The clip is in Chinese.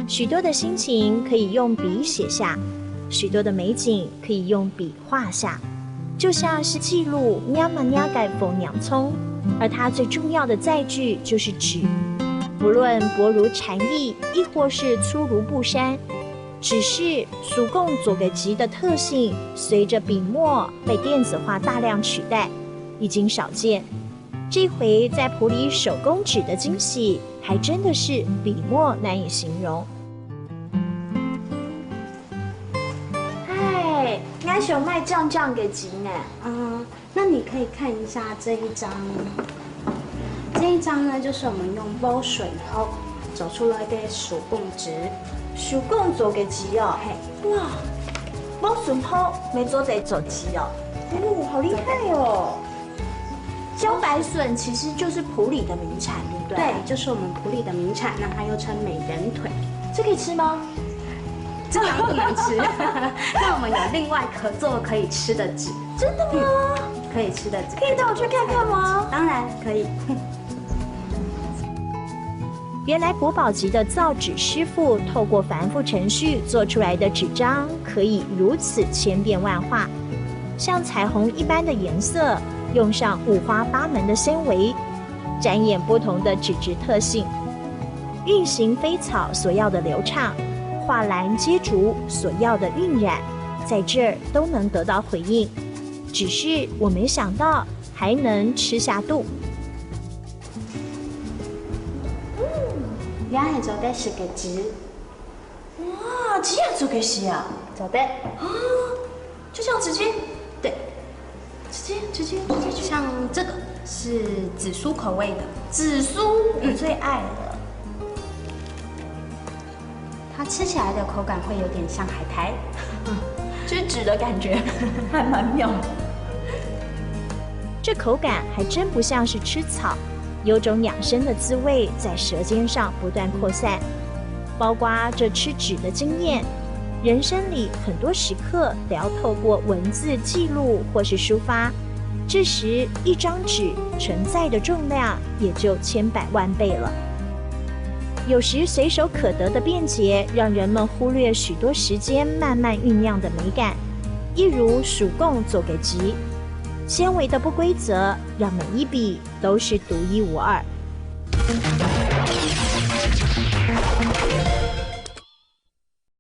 许多的心情可以用笔写下，许多的美景可以用笔画下，就像是记录喵嘛喵盖风娘葱，而它最重要的载具就是纸。不论薄如蝉翼，亦或是粗如布衫，只是属共左给吉的特性，随着笔墨被电子化大量取代，已经少见。这回在普里手工纸的惊喜，还真的是笔墨难以形容。嗨，俺想卖酱酱给吉呢。那你可以看一下这一张。这一张呢，就是我们用煲水以后走出了一个手工纸，手工做给吉哦。嘿，哇，煲水泡没做得走吉哦。哦，好厉害哦！茭白笋其实就是埔里的名产，对不对？对，就是我们埔里的名产，那它又称美人腿。这可以吃吗？这个不能吃。那我们有另外可做可以吃的纸。真的吗？可以吃的纸。可以带我去看看吗？当然可以。原来国宝级的造纸师傅透过繁复程序做出来的纸张，可以如此千变万化，像彩虹一般的颜色，用上五花八门的纤维，展演不同的纸质特性。运行飞草所要的流畅，画栏接竹所要的晕染，在这儿都能得到回应。只是我没想到还能吃下肚。然后做的是个纸。哇，这样做给洗啊？做的。就这样直接？对。直接。像这个是紫苏口味的。紫苏，我最爱了。它吃起来的口感会有点像海苔，就是纸的感觉，还蛮妙的。这口感还真不像是吃草，有种养生的滋味在舌尖上不断扩散。包括这吃纸的经验，人生里很多时刻得要透过文字记录或是抒发，这时一张纸承载的重量也就千百万倍了。有时随手可得的便捷，让人们忽略许多时间慢慢酝酿的美感。一如属共做给吉，纤维的不规则，让每一笔都是独一无二。